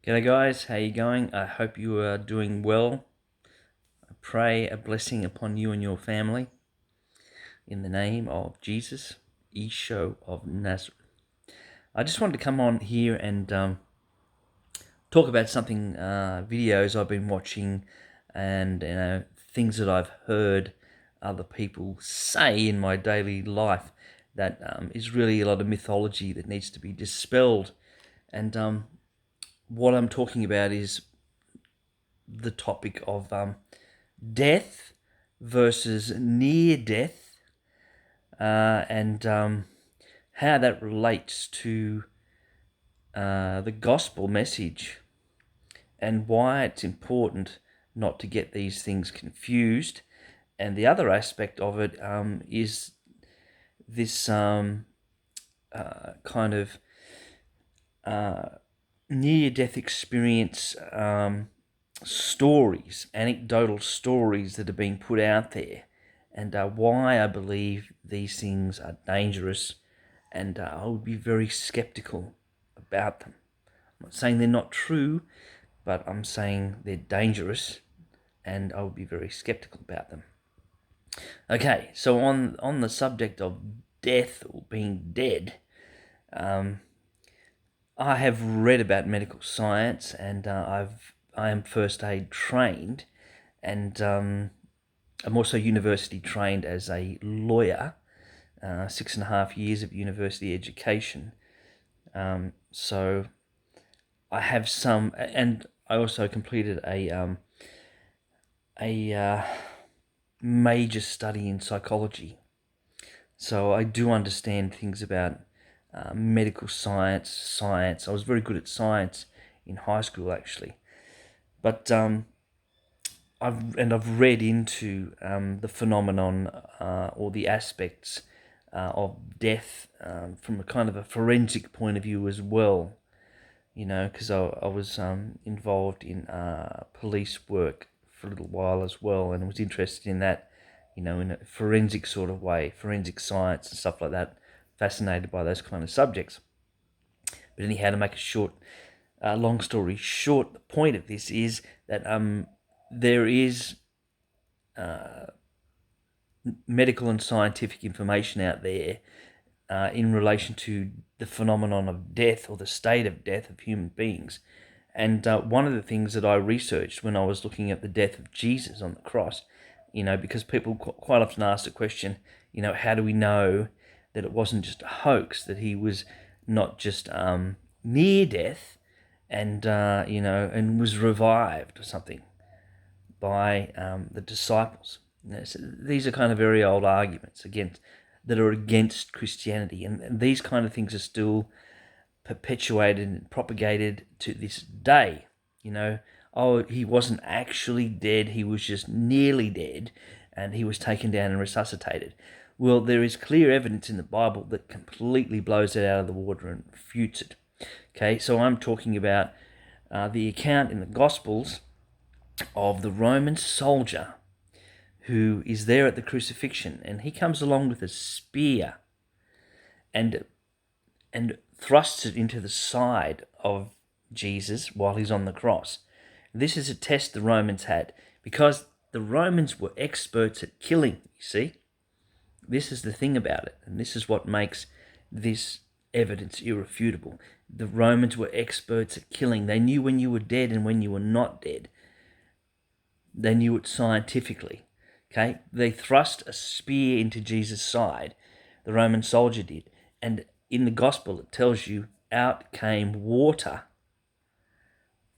G'day guys, how you going? I hope you are doing well. I pray a blessing upon you and your family in the name of Jesus, Isho of Nazareth. I just wanted to come on here and talk about something, videos I've been watching and things that I've heard other people say in my daily life that is really a lot of mythology that needs to be dispelled. And what I'm talking about is the topic of death versus near death, and how that relates to the gospel message and why it's important not to get these things confused. And the other aspect of it is this kind of near-death experience stories, anecdotal stories that are being put out there, and why I believe these things are dangerous, and I would be very skeptical about them. I'm not saying they're not true, but I'm saying they're dangerous, and I would be very skeptical about them. Okay, so on the subject of death or being dead, I have read about medical science, and I am first aid trained, and I'm also university trained as a lawyer, 6.5 years of university education. So I have some, and I also completed a major study in psychology. So I do understand things about medical science. I was very good at science in high school, actually. But I've read into the phenomenon or the aspects of death from a kind of a forensic point of view as well. Because I was involved in police work for a little while as well, and was interested in that, in a forensic sort of way, forensic science and stuff like that. Fascinated by those kind of subjects. But anyhow, to make a long story short, the point of this is that there is medical and scientific information out there in relation to the phenomenon of death or the state of death of human beings. And one of the things that I researched when I was looking at the death of Jesus on the cross, because people quite often ask the question, how do we know that it wasn't just a hoax, that he was not just near death and, and was revived or something by the disciples. So these are kind of very old arguments that are against Christianity, and these kind of things are still perpetuated and propagated to this day. Oh, he wasn't actually dead, he was just nearly dead, and he was taken down and resuscitated. Well, there is clear evidence in the Bible that completely blows it out of the water and refutes it. Okay, so I'm talking about the account in the Gospels of the Roman soldier who is there at the crucifixion, and he comes along with a spear and thrusts it into the side of Jesus while he's on the cross. This is a test the Romans had, because the Romans were experts at killing, you see. This is the thing about it, and this is what makes this evidence irrefutable. The Romans were experts at killing. They knew when you were dead and when you were not dead. They knew it scientifically. Okay, they thrust a spear into Jesus' side. The Roman soldier did, and in the gospel it tells you out came water,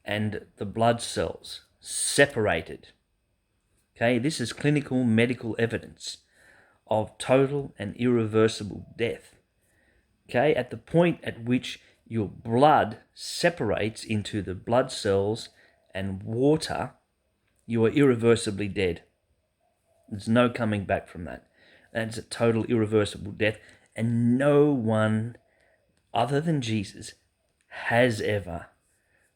and the blood cells separated. Okay, this is clinical medical evidence of total and irreversible death. Okay, at the point at which your blood separates into the blood cells and water, you are irreversibly dead. There's no coming back from that. That's a total irreversible death, and no one other than Jesus has ever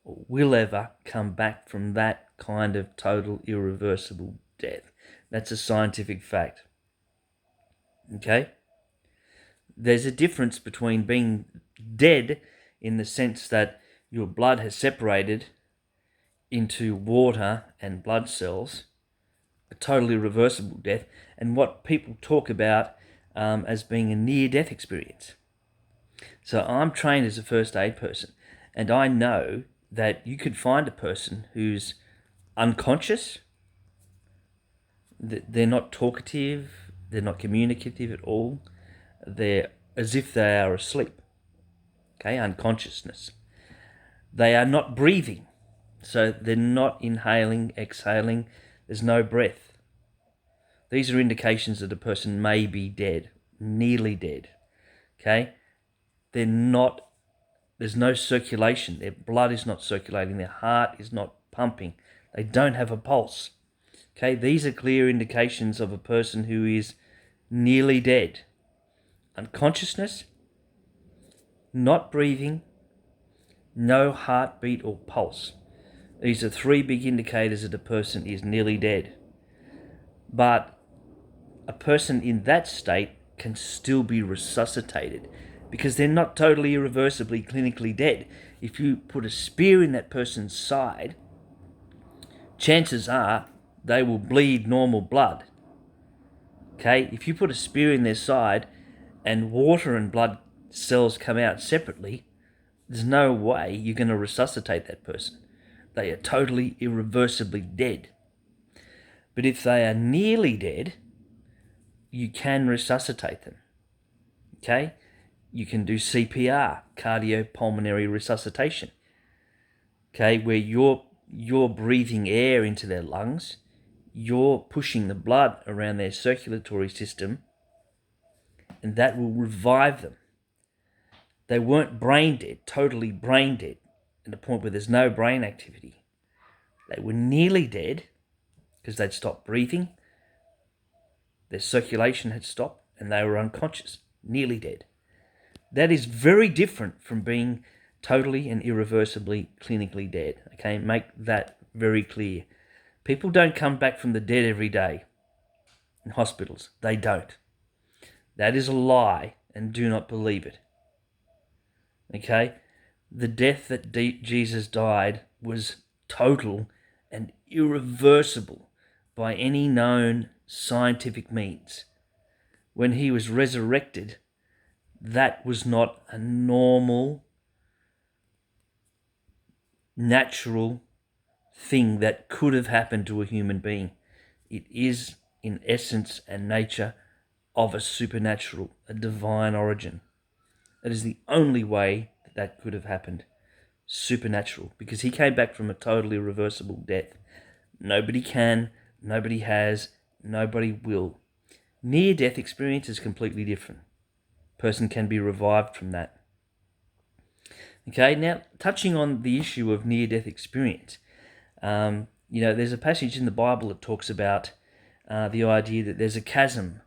or will ever come back from that kind of total irreversible death. That's a scientific fact. Okay? There's a difference between being dead in the sense that your blood has separated into water and blood cells, a totally reversible death, and what people talk about as being a near-death experience. So I'm trained as a first aid person, and I know that you could find a person who's unconscious, they're not talkative, they're not communicative at all, they're as if they are asleep, okay, unconsciousness. They are not breathing, so they're not inhaling, exhaling, there's no breath. These are indications that a person may be dead, nearly dead, okay? They're not, there's no circulation, their blood is not circulating, their heart is not pumping, they don't have a pulse, okay? These are clear indications of a person who is nearly dead. Unconsciousness, not breathing, no heartbeat or pulse. These are three big indicators that a person is nearly dead. But a person in that state can still be resuscitated because they're not totally irreversibly clinically dead. If you put a spear in that person's side, chances are they will bleed normal blood. Okay, if you put a spear in their side and water and blood cells come out separately, there's no way you're going to resuscitate that person. They are totally irreversibly dead. But if they are nearly dead, you can resuscitate them. Okay? You can do CPR, cardiopulmonary resuscitation. Okay, where you're breathing air into their lungs, you're pushing the blood around their circulatory system, and that will revive them. They weren't brain dead, totally brain dead, at the point where there's no brain activity. They were nearly dead because they'd stopped breathing, their circulation had stopped, and they were unconscious, nearly dead. That is very different from being totally and irreversibly clinically dead. Okay, make that very clear. People don't come back from the dead every day in hospitals. They don't. That is a lie, and do not believe it. Okay? The death that Jesus died was total and irreversible by any known scientific means. When he was resurrected, that was not a normal, natural thing that could have happened to a human being. It is, in essence and nature, of a supernatural, a divine origin. That is the only way that could have happened. Supernatural, because he came back from a totally reversible death. Nobody can, nobody has, nobody will. Near-death experience is completely different. Person can be revived from that. Okay, now touching on the issue of near-death experience, there's a passage in the Bible that talks about the idea that there's a chasm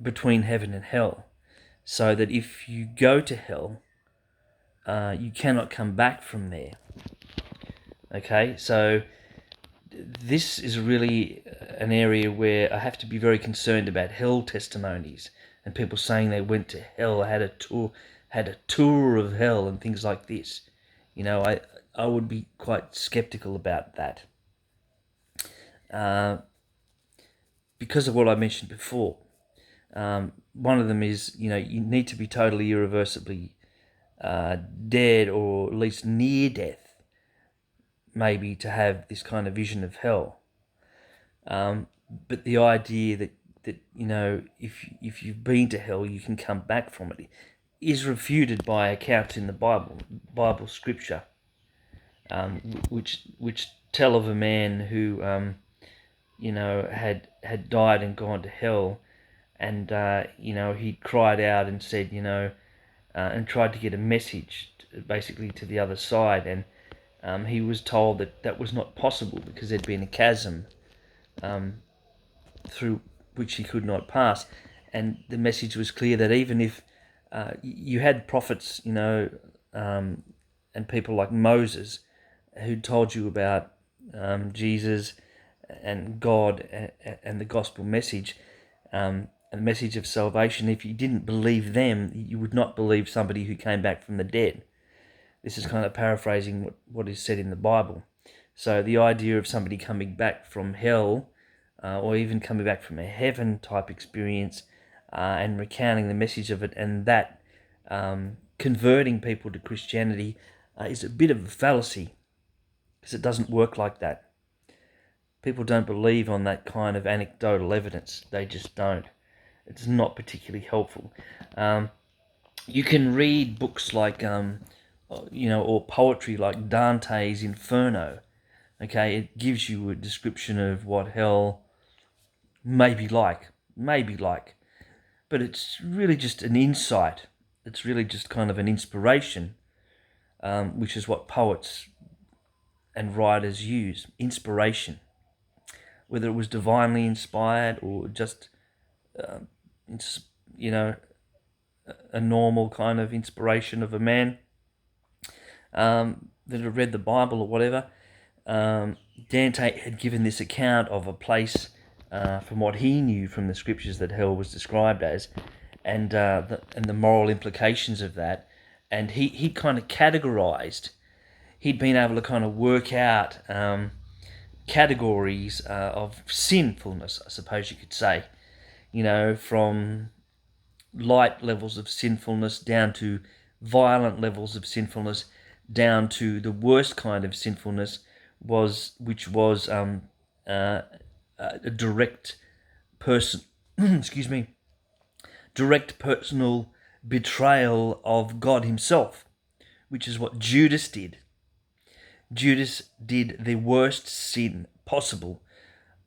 between heaven and hell, so that if you go to hell, you cannot come back from there. Okay, so this is really an area where I have to be very concerned about hell testimonies and people saying they went to hell, had a tour of hell and things like this. I would be quite skeptical about that. Because of what I mentioned before. One of them is, you need to be totally irreversibly dead, or at least near death, maybe, to have this kind of vision of hell. But the idea that if you've been to hell, you can come back from it, is refuted by accounts in the Bible scripture, which tell of a man who had died and gone to hell, and he cried out and said, and tried to get a message basically to the other side, and he was told that was not possible because there'd been a chasm through which he could not pass. And the message was clear that even if you had prophets, and people like Moses who told you about Jesus and God and the gospel message, and the message of salvation, if you didn't believe them, you would not believe somebody who came back from the dead. This is kind of paraphrasing what is said in the Bible. So the idea of somebody coming back from hell, or even coming back from a heaven type experience, and recounting the message of it, and that converting people to Christianity is a bit of a fallacy, because it doesn't work like that. People don't believe on that kind of anecdotal evidence. They just don't. It's not particularly helpful. You can read books like, or poetry like Dante's Inferno. Okay, it gives you a description of what hell may be like, but it's really just an insight. It's really just kind of an inspiration, which is what poets and writers use. Inspiration, whether it was divinely inspired or just, you know, a normal kind of inspiration of a man that had read the Bible or whatever. Dante had given this account of a place, from what he knew from the scriptures, that hell was described as, and the moral implications of that. And he kind of categorized. He'd been able to kind of work out categories of sinfulness, I suppose you could say. From light levels of sinfulness down to violent levels of sinfulness, down to the worst kind of sinfulness, which was a direct person, excuse me, direct personal betrayal of God Himself, which is what Judas did. Judas did the worst sin possible,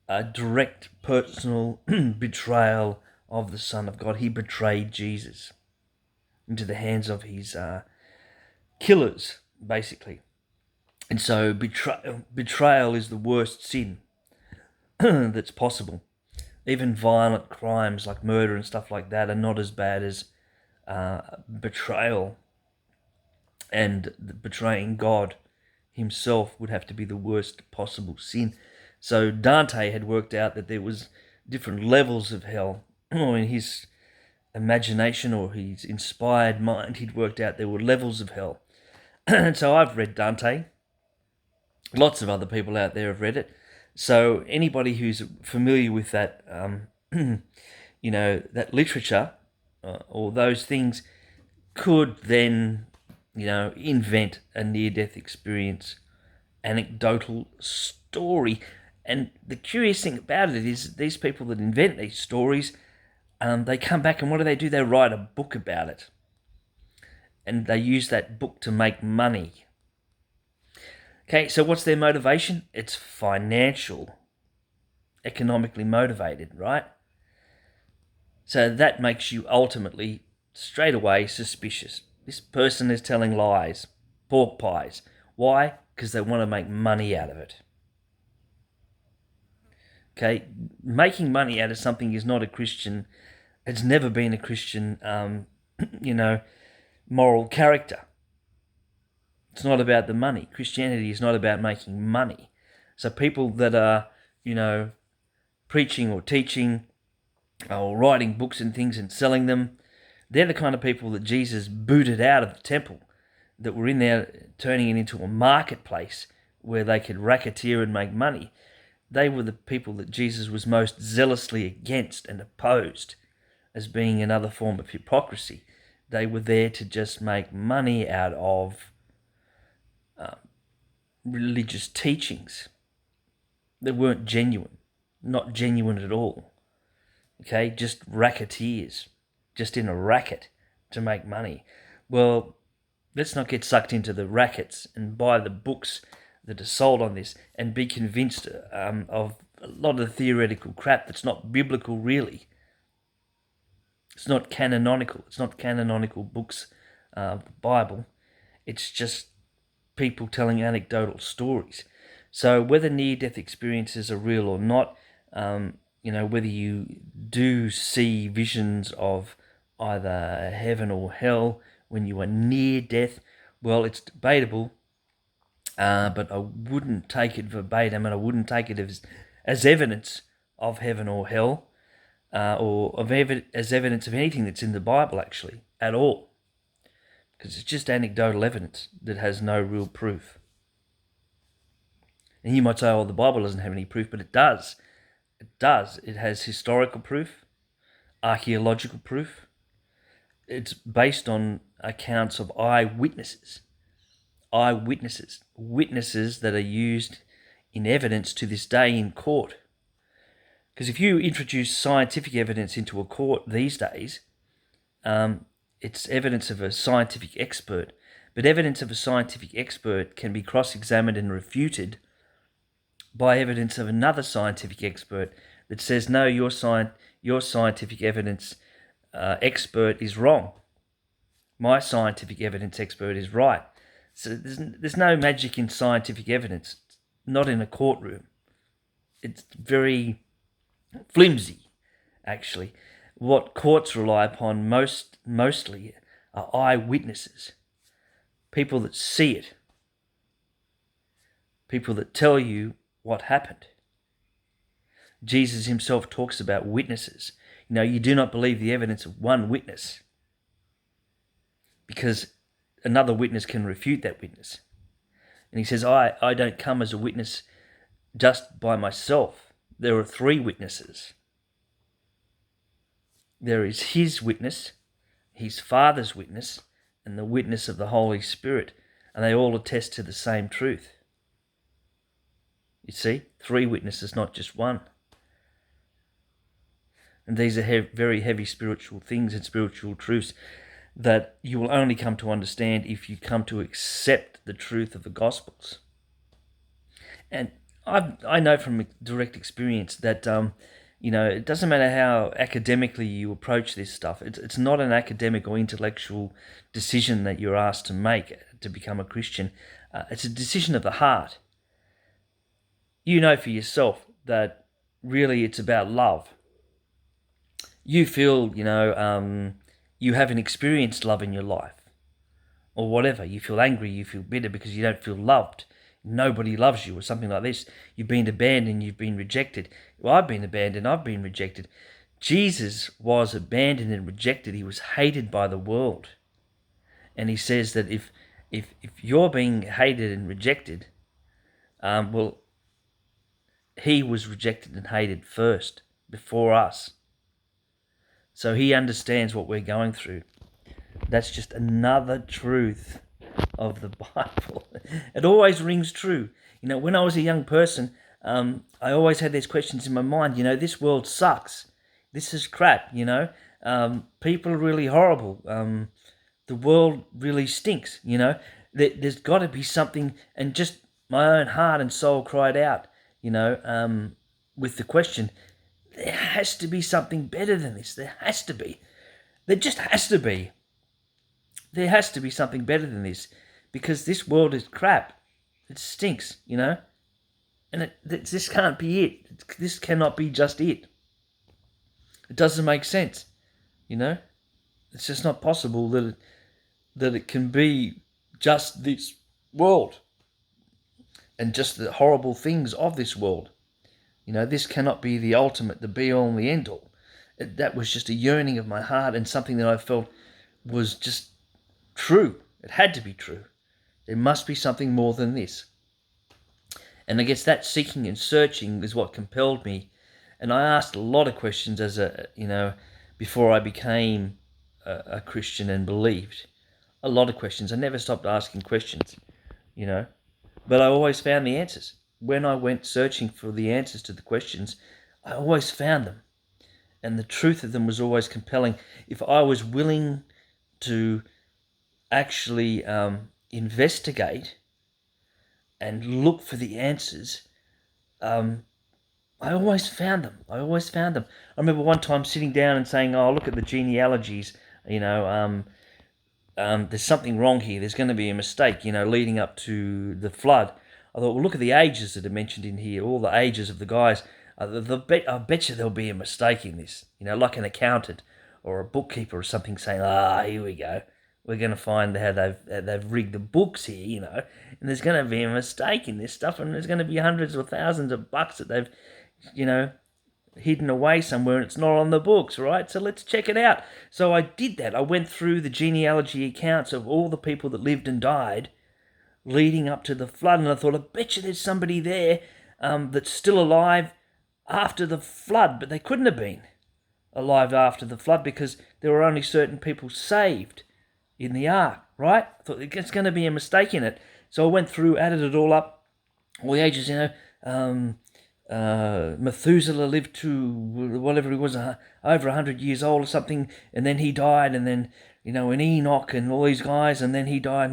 a direct personal betrayal of the Son of God. He betrayed Jesus into the hands of his killers, basically. And so betrayal is the worst sin that's possible. Even violent crimes like murder and stuff like that are not as bad as betrayal. And betraying God Himself would have to be the worst possible sin. So Dante had worked out that there was different levels of hell. Or in his imagination or his inspired mind, he'd worked out there were levels of hell. And so I've read Dante. Lots of other people out there have read it. So anybody who's familiar with that, that literature or those things, could then, invent a near-death experience, anecdotal story. And the curious thing about it is these people that invent these stories, they come back and what do? They write a book about it. And they use that book to make money. Okay, so what's their motivation? It's financial, economically motivated, right? So that makes you ultimately, straight away, suspicious. This person is telling lies, pork pies. Why? Because they want to make money out of it. Okay, making money out of something is not a Christian, it's never been a Christian, moral character. It's not about the money. Christianity is not about making money. So people that are, preaching or teaching or writing books and things and selling them, they're the kind of people that Jesus booted out of the temple, that were in there turning it into a marketplace where they could racketeer and make money. They were the people that Jesus was most zealously against and opposed as being another form of hypocrisy. They were there to just make money out of religious teachings that weren't genuine, not genuine at all. Okay, just racketeers, just in a racket to make money. Well, let's not get sucked into the rackets and buy the books that are sold on this and be convinced of a lot of the theoretical crap that's not biblical, really. It's not canonical. It's not canonical books of the Bible. It's just people telling anecdotal stories. So whether near-death experiences are real or not, whether you do see visions of either heaven or hell when you are near death, well, it's debatable, but I wouldn't take it verbatim, and I wouldn't take it as evidence of heaven or hell, or as evidence of anything that's in the Bible, actually, at all. because it's just anecdotal evidence that has no real proof. And you might say, oh, the Bible doesn't have any proof, but it does. It does. It has historical proof, archaeological proof. It's based on accounts of eyewitnesses. Witnesses that are used in evidence to this day in court. Because if you introduce scientific evidence into a court these days, it's evidence of a scientific expert. But evidence of a scientific expert can be cross-examined and refuted by evidence of another scientific expert that says, no, your scientific evidence expert is wrong. My scientific evidence expert is right. So there's no magic in scientific evidence, not in a courtroom. It's very flimsy, actually. What courts rely upon mostly are eyewitnesses, people that see it, people that tell you what happened. Jesus himself talks about witnesses. You do not believe the evidence of one witness, because another witness can refute that witness. And he says, I don't come as a witness just by myself. There are 3 witnesses. There is his witness, his Father's witness, and the witness of the Holy Spirit. And they all attest to the same truth. You see, 3 witnesses, not just one. And these are very heavy spiritual things and spiritual truths that you will only come to understand if you come to accept the truth of the Gospels. And I know from direct experience that, it doesn't matter how academically you approach this stuff. It's not an academic or intellectual decision that you're asked to make to become a Christian. It's a decision of the heart. You know for yourself that really it's about love. You feel, you haven't experienced love in your life, or whatever. You feel angry, you feel bitter because you don't feel loved. Nobody loves you, or something like this. You've been abandoned, you've been rejected. Well, I've been abandoned, I've been rejected. Jesus was abandoned and rejected. He was hated by the world. And he says that if you're being hated and rejected, he was rejected and hated first, before us. So he understands what we're going through. That's just another truth of the Bible. It always rings true. When I was a young person, I always had these questions in my mind. This world sucks. This is crap, People are really horrible. The world really stinks, There's got to be something, and just my own heart and soul cried out, with the question, there has to be something better than this. There has to be. There just has to be. There has to be something better than this, because this world is crap. It stinks, And this can't be it. This cannot be just it. It doesn't make sense, It's just not possible that it can be just this world and just the horrible things of this world. This cannot be the ultimate, the be-all and the end-all. That was just a yearning of my heart and something that I felt was just true. It had to be true. There must be something more than this. And I guess that seeking and searching is what compelled me. And I asked a lot of questions before I became a Christian and believed. A lot of questions. I never stopped asking questions, But I always found the answers. When I went searching for the answers to the questions, I always found them. And the truth of them was always compelling. If I was willing to actually investigate and look for the answers, I always found them. I remember one time sitting down and saying, look at the genealogies, there's something wrong here. There's going to be a mistake, leading up to the flood. I thought, well, look at the ages that are mentioned in here, all the ages of the guys. I bet you there'll be a mistake in this, like an accountant or a bookkeeper or something saying, here we go. We're going to find how they've rigged the books here, and there's going to be a mistake in this stuff, and there's going to be hundreds or thousands of bucks that they've, hidden away somewhere and it's not on the books, right? So let's check it out. So I did that. I went through the genealogy accounts of all the people that lived and died leading up to the flood, and I thought, I bet you there's somebody there that's still alive after the flood, but they couldn't have been alive after the flood because there were only certain people saved in the ark, right? I thought there's going to be a mistake in it. So I went through, added it all up, all the ages, Methuselah lived to whatever he was, over 100 years old or something, and then he died, and then, and Enoch and all these guys, and then he died,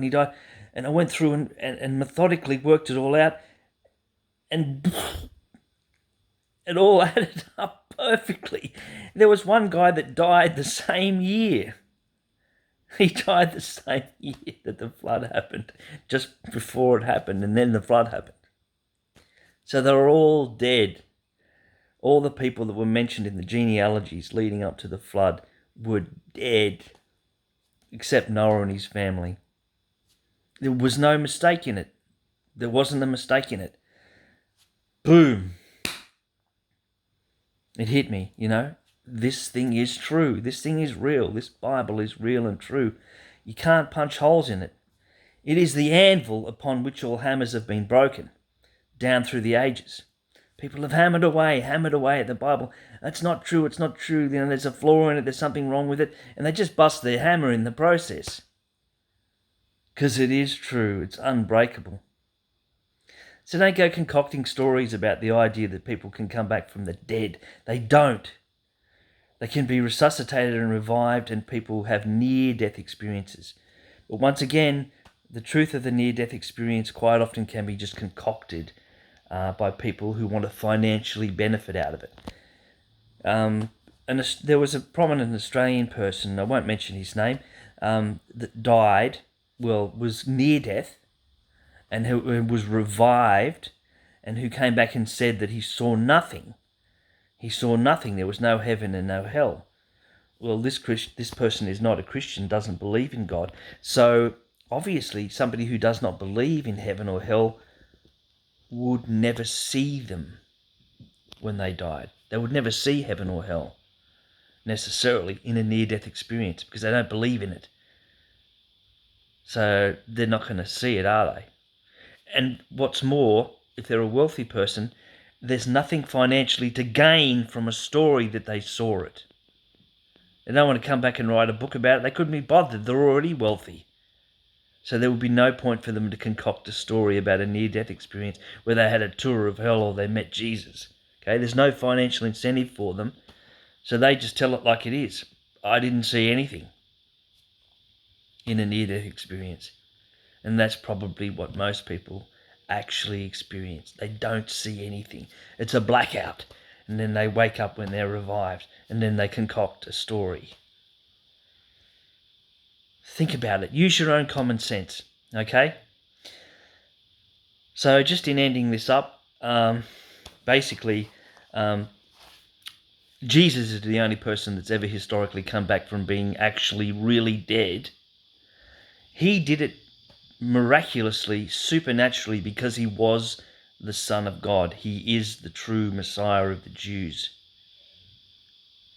and I went through and methodically worked it all out, and it all added up perfectly. There was one guy that died the same year. He died the same year that the flood happened, just before it happened, and then the flood happened. So they were all dead. All the people that were mentioned in the genealogies leading up to the flood were dead, except Noah and his family. There was no mistake in it. There wasn't a mistake in it. Boom. It hit me, This thing is true. This thing is real. This Bible is real and true. You can't punch holes in it. It is the anvil upon which all hammers have been broken, down through the ages. People have hammered away at the Bible. That's not true, it's not true. There's a flaw in it, there's something wrong with it. And they just bust their hammer in the process. Because it is true, it's unbreakable. So don't go concocting stories about the idea that people can come back from the dead. They don't. They can be resuscitated and revived, and people have near-death experiences. But once again, the truth of the near-death experience quite often can be just concocted by people who want to financially benefit out of it. And there was a prominent Australian person, I won't mention his name, that died, was near death, and who was revived, and who came back and said that he saw nothing. He saw nothing. There was no heaven and no hell. Well, this person is not a Christian, doesn't believe in God. So obviously somebody who does not believe in heaven or hell would never see them when they died. They would never see heaven or hell necessarily in a near-death experience because they don't believe in it. So they're not going to see it, are they? And what's more, if they're a wealthy person, there's nothing financially to gain from a story that they saw it. They don't want to come back and write a book about it. They couldn't be bothered. They're already wealthy. So there would be no point for them to concoct a story about a near-death experience where they had a tour of hell or they met Jesus. Okay, there's no financial incentive for them. So they just tell it like it is. I didn't see anything in a near-death experience. And that's probably what most people actually experience. They don't see anything. It's a blackout. And then they wake up when they're revived. And then they concoct a story. Think about it. Use your own common sense. Okay? So just in ending this up, basically, Jesus is the only person that's ever historically come back from being actually really dead. He did it miraculously, supernaturally, because he was the Son of God. He is the true Messiah of the Jews.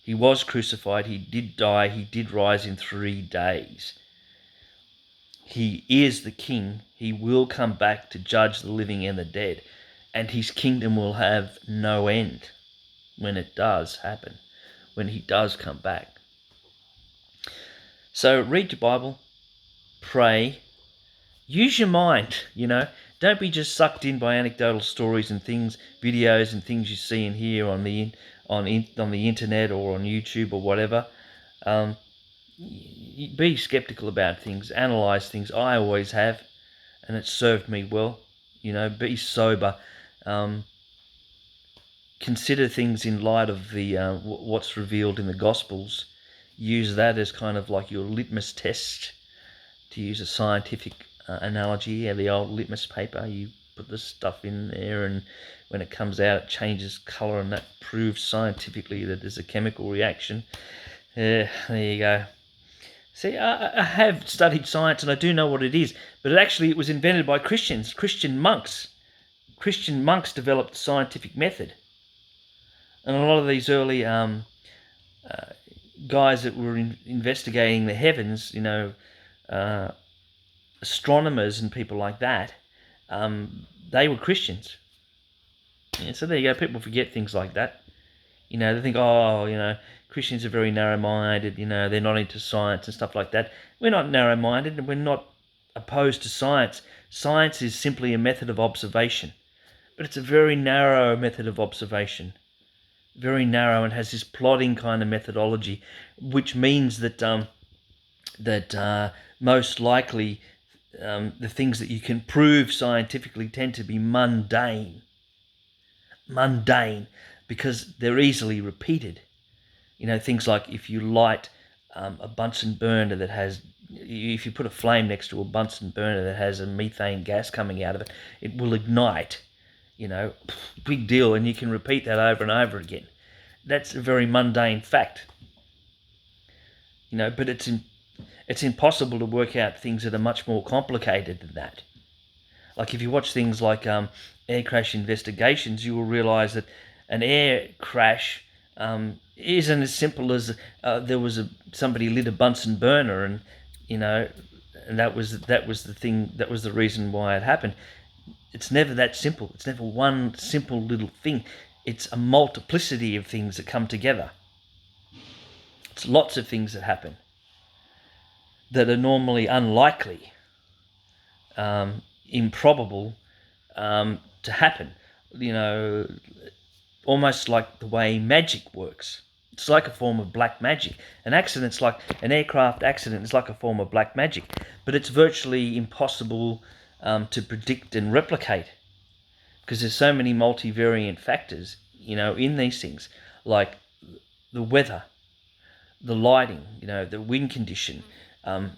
He was crucified, he did die, he did rise in 3 days. He is the King. He will come back to judge the living and the dead, and his kingdom will have no end when it does happen, when he does come back. So read your Bible, pray, use your mind, Don't be just sucked in by anecdotal stories and things, videos and things you see and hear on the internet or on YouTube or whatever. Be skeptical about things, analyze things. I always have, and it's served me well. Be sober. Consider things in light of the what's revealed in the Gospels. Use that as kind of like your litmus test, to use a scientific analogy. The old litmus paper, you put the stuff in there, and when it comes out it changes colour, and that proves scientifically that there's a chemical reaction. There you go. See, I have studied science and I do know what it is, but it was invented by Christians, Christian monks. Christian monks developed the scientific method. And a lot of these early guys that were investigating the heavens, astronomers and people like that, they were Christians. Yeah, so there you go. People forget things like that. They think, Christians are very narrow-minded. They're not into science and stuff like that. We're not narrow-minded, and we're not opposed to science. Science is simply a method of observation, but it's a very narrow method of observation. Very narrow, and has this plodding kind of methodology, which means that most likely the things that you can prove scientifically tend to be mundane, because they're easily repeated. Things like if you light a Bunsen burner if you put a flame next to a Bunsen burner that has a methane gas coming out of it, it will ignite. Big deal, and you can repeat that over and over again. That's a very mundane fact. But it's impossible to work out things that are much more complicated than that. Like if you watch things like air crash investigations, you will realise that an air crash isn't as simple as somebody lit a Bunsen burner, and that was the thing. That was the reason why it happened. It's never that simple. It's never one simple little thing. It's a multiplicity of things that come together. It's lots of things that happen that are normally unlikely, improbable to happen. Almost like the way magic works. It's like a form of black magic. An aircraft accident is like a form of black magic, but it's virtually impossible to predict and replicate, because there's so many multivariant factors, in these things, like the weather, the lighting, the wind condition,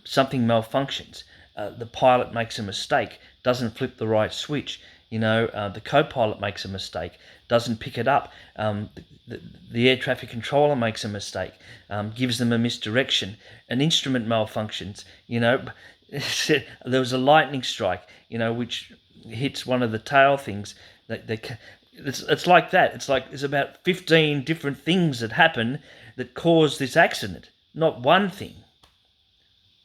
something malfunctions, the pilot makes a mistake, doesn't flip the right switch, the co-pilot makes a mistake, doesn't pick it up, the air traffic controller makes a mistake, gives them a misdirection, an instrument malfunctions, there was a lightning strike, which hits one of the tail things. It's like that. It's like there's about 15 different things that happen that cause this accident, not one thing.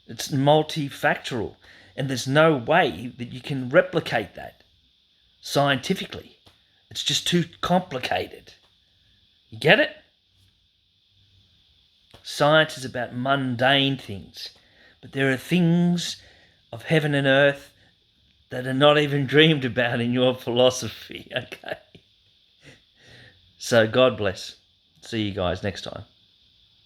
It's multifactorial, and there's no way that you can replicate that scientifically. It's just too complicated. You get it? Science is about mundane things, but there are things of heaven and earth that are not even dreamed about in your philosophy, okay? So God bless. See you guys next time.